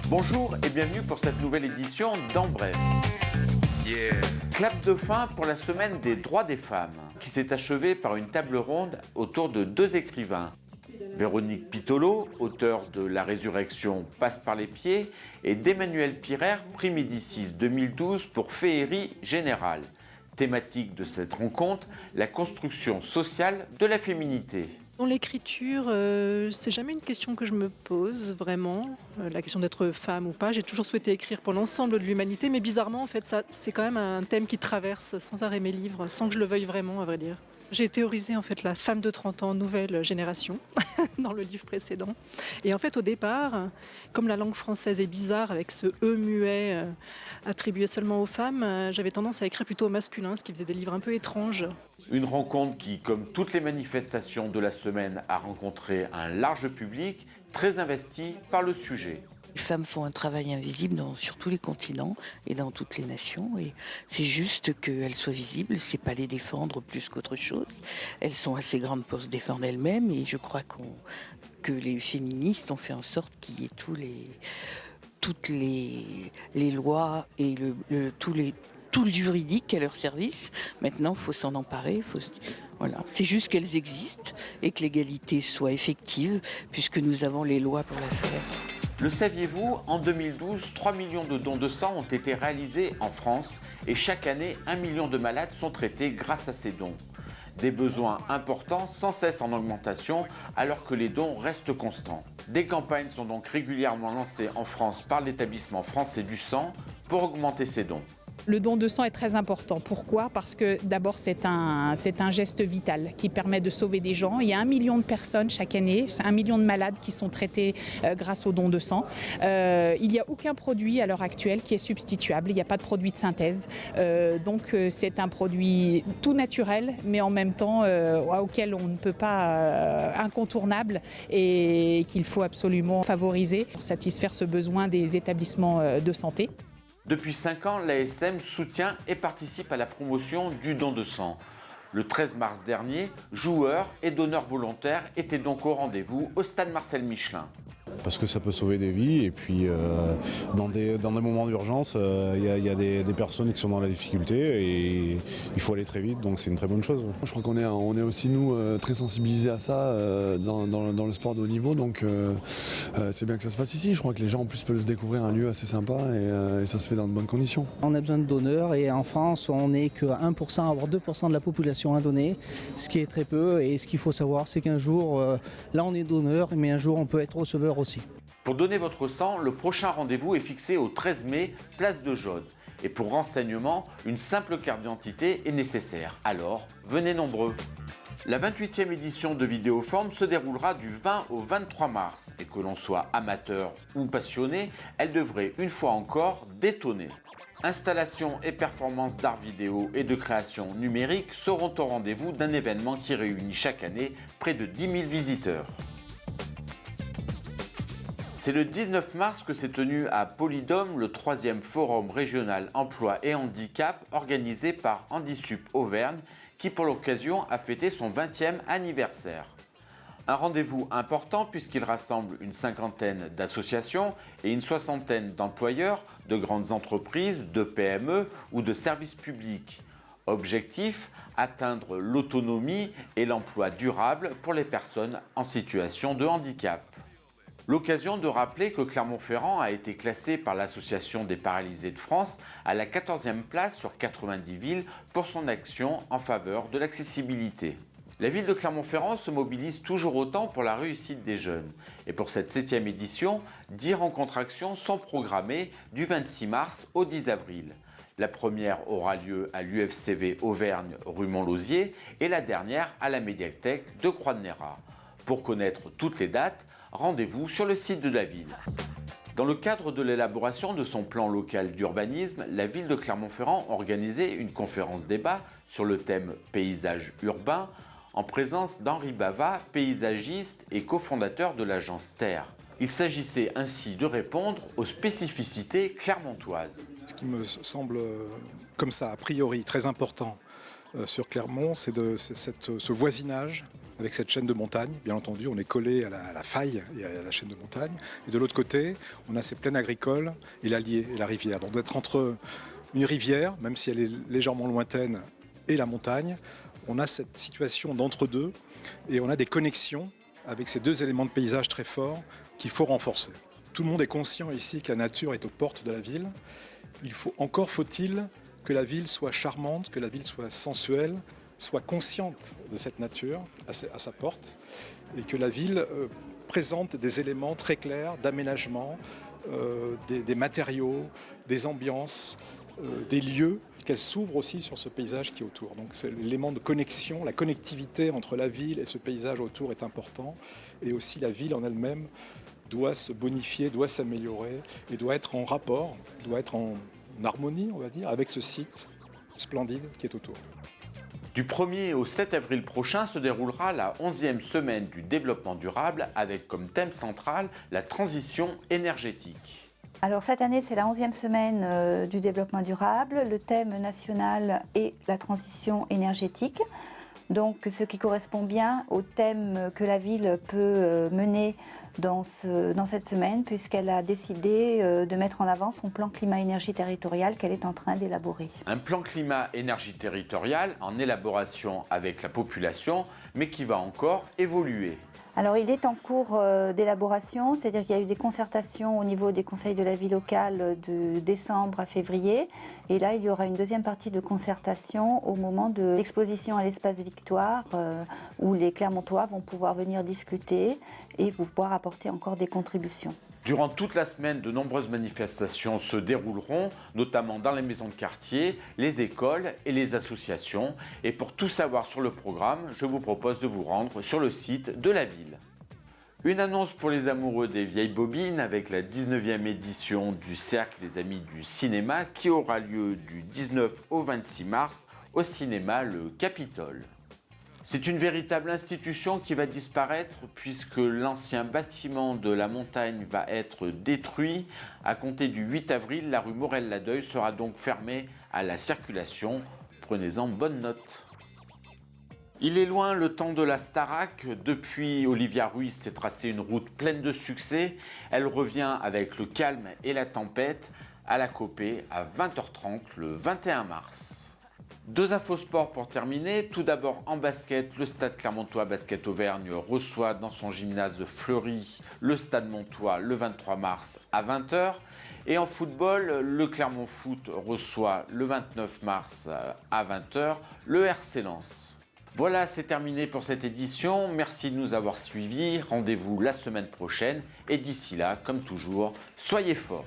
Bonjour et bienvenue pour cette nouvelle édition d'En Bref. Clap de fin pour la semaine des droits des femmes, qui s'est achevée par une table ronde autour de deux écrivains. Véronique Pittolo, auteur de La résurrection passe par les pieds, et d'Emmanuel Pirer, prix Médicis 2012 pour Féerie générale. Thématique de cette rencontre, la construction sociale de la féminité. Dans l'écriture, c'est jamais une question que je me pose vraiment, la question d'être femme ou pas. J'ai toujours souhaité écrire pour l'ensemble de l'humanité, mais bizarrement, en fait, ça, c'est quand même un thème qui traverse sans arrêt mes livres, sans que je le veuille vraiment, à vrai dire. J'ai théorisé en fait la femme de 30 ans, nouvelle génération, dans le livre précédent. Et en fait, au départ, comme la langue française est bizarre, avec ce « e » muet attribué seulement aux femmes, j'avais tendance à écrire plutôt au masculin, ce qui faisait des livres un peu étranges. Une rencontre qui, comme toutes les manifestations de la semaine, a rencontré un large public très investi par le sujet. Les femmes font un travail invisible sur tous les continents et dans toutes les nations, et c'est juste qu'elles soient visibles, c'est pas les défendre plus qu'autre chose. Elles sont assez grandes pour se défendre elles-mêmes, et je crois que les féministes ont fait en sorte qu'il y ait toutes les lois et tout le juridique à leur service. Maintenant, il faut s'en emparer. Voilà. C'est juste qu'elles existent et que l'égalité soit effective, puisque nous avons les lois pour la faire. Le saviez-vous, en 2012, 3 millions de dons de sang ont été réalisés en France et chaque année, 1 million de malades sont traités grâce à ces dons. Des besoins importants sans cesse en augmentation alors que les dons restent constants. Des campagnes sont donc régulièrement lancées en France par l'établissement français du sang pour augmenter ces dons. Le don de sang est très important. Pourquoi ? Parce que d'abord c'est un geste vital qui permet de sauver des gens. Il y a 1 million de personnes chaque année, 1 million de malades qui sont traités grâce au don de sang. Il n'y a aucun produit à l'heure actuelle qui est substituable. Il n'y a pas de produit de synthèse. Donc c'est un produit tout naturel, mais en même temps auquel on ne peut pas incontournable et qu'il faut absolument favoriser pour satisfaire ce besoin des établissements de santé. Depuis 5 ans, l'ASM soutient et participe à la promotion du don de sang. Le 13 mars dernier, joueurs et donneurs volontaires étaient donc au rendez-vous au stade Marcel Michelin. Parce que ça peut sauver des vies et puis dans des moments d'urgence, il y a des personnes qui sont dans la difficulté et il faut aller très vite, donc c'est une très bonne chose. Je crois qu'on est aussi nous très sensibilisés à ça dans le sport de haut niveau, donc c'est bien que ça se fasse ici. Je crois que les gens en plus peuvent découvrir un lieu assez sympa et ça se fait dans de bonnes conditions. On a besoin de donneurs et en France on n'est que 1%, voire 2% de la population à donner, ce qui est très peu, et ce qu'il faut savoir c'est qu'un jour, là on est donneur, mais un jour on peut être receveur aussi. Pour donner votre sang, le prochain rendez-vous est fixé au 13 mai, place de Jaude. Et pour renseignement, une simple carte d'identité est nécessaire. Alors, venez nombreux. La 28e édition de Vidéoforme se déroulera du 20 au 23 mars. Et que l'on soit amateur ou passionné, elle devrait une fois encore détonner. Installations et performances d'art vidéo et de création numérique seront au rendez-vous d'un événement qui réunit chaque année près de 10 000 visiteurs. C'est le 19 mars que s'est tenu à Polydôme le 3e Forum régional emploi et handicap organisé par Handisup Auvergne qui pour l'occasion a fêté son 20e anniversaire. Un rendez-vous important puisqu'il rassemble une 50aine d'associations et une 60aine d'employeurs de grandes entreprises, de PME ou de services publics. Objectif, atteindre l'autonomie et l'emploi durable pour les personnes en situation de handicap. L'occasion de rappeler que Clermont-Ferrand a été classé par l'Association des paralysés de France à la 14e place sur 90 villes pour son action en faveur de l'accessibilité. La ville de Clermont-Ferrand se mobilise toujours autant pour la réussite des jeunes. Et pour cette 7e édition, 10 rencontres-actions sont programmées du 26 mars au 10 avril. La première aura lieu à l'UFCV Auvergne rue Montlosier et la dernière à la médiathèque de Croix-de-Néra. Pour connaître toutes les dates, rendez-vous sur le site de la ville. Dans le cadre de l'élaboration de son plan local d'urbanisme, la ville de Clermont-Ferrand a organisé une conférence débat sur le thème paysage urbain en présence d'Henri Bava, paysagiste et cofondateur de l'agence Terre. Il s'agissait ainsi de répondre aux spécificités clermontoises. Ce qui me semble comme ça, a priori, très important sur Clermont, c'est ce voisinage avec cette chaîne de montagne. Bien entendu, on est collé à la faille et à la chaîne de montagne. Et de l'autre côté, on a ces plaines agricoles et l'Allier et la rivière. Donc d'être entre une rivière, même si elle est légèrement lointaine, et la montagne, on a cette situation d'entre-deux et on a des connexions avec ces deux éléments de paysage très forts qu'il faut renforcer. Tout le monde est conscient ici que la nature est aux portes de la ville. Faut-il que la ville soit charmante, que la ville soit sensuelle, soit consciente de cette nature à sa porte, et que la ville présente des éléments très clairs d'aménagement, des matériaux, des ambiances, des lieux, qu'elle s'ouvre aussi sur ce paysage qui est autour. Donc c'est l'élément de connexion, la connectivité entre la ville et ce paysage autour est important, et aussi la ville en elle-même doit se bonifier, doit s'améliorer, et doit être en rapport, doit être en harmonie, on va dire, avec ce site splendide qui est autour. Du 1er au 7 avril prochain se déroulera la 11e semaine du développement durable avec comme thème central la transition énergétique. Alors cette année, c'est la 11e semaine du développement durable. Le thème national est la transition énergétique. Donc ce qui correspond bien au thème que la ville peut mener dans cette semaine, puisqu'elle a décidé de mettre en avant son plan climat-énergie territorial qu'elle est en train d'élaborer. Un plan climat-énergie territorial en élaboration avec la population, mais qui va encore évoluer. Alors il est en cours d'élaboration, c'est-à-dire qu'il y a eu des concertations au niveau des conseils de la vie locale de décembre à février. Et là, il y aura une deuxième partie de concertation au moment de l'exposition à l'espace Victoire, où les Clermontois vont pouvoir venir discuter et pouvoir apporter encore des contributions. Durant toute la semaine, de nombreuses manifestations se dérouleront, notamment dans les maisons de quartier, les écoles et les associations. Et pour tout savoir sur le programme, je vous propose de vous rendre sur le site de la ville. Une annonce pour les amoureux des vieilles bobines avec la 19e édition du Cercle des Amis du Cinéma qui aura lieu du 19 au 26 mars au cinéma Le Capitole. C'est une véritable institution qui va disparaître puisque l'ancien bâtiment de la montagne va être détruit. À compter du 8 avril, la rue Morel-Ladeuil sera donc fermée à la circulation. Prenez-en bonne note. Il est loin le temps de la Starac. Depuis, Olivia Ruiz s'est tracé une route pleine de succès. Elle revient avec le calme et la tempête à la Copée à 20h30 le 21 mars. Deux infos sport pour terminer. Tout d'abord en basket, le Stade Clermontois Basket Auvergne reçoit dans son gymnase de Fleury le Stade Montois le 23 mars à 20h. Et en football, le Clermont Foot reçoit le 29 mars à 20h le RC Lens. Voilà, c'est terminé pour cette édition. Merci de nous avoir suivis. Rendez-vous la semaine prochaine. Et d'ici là, comme toujours, soyez forts.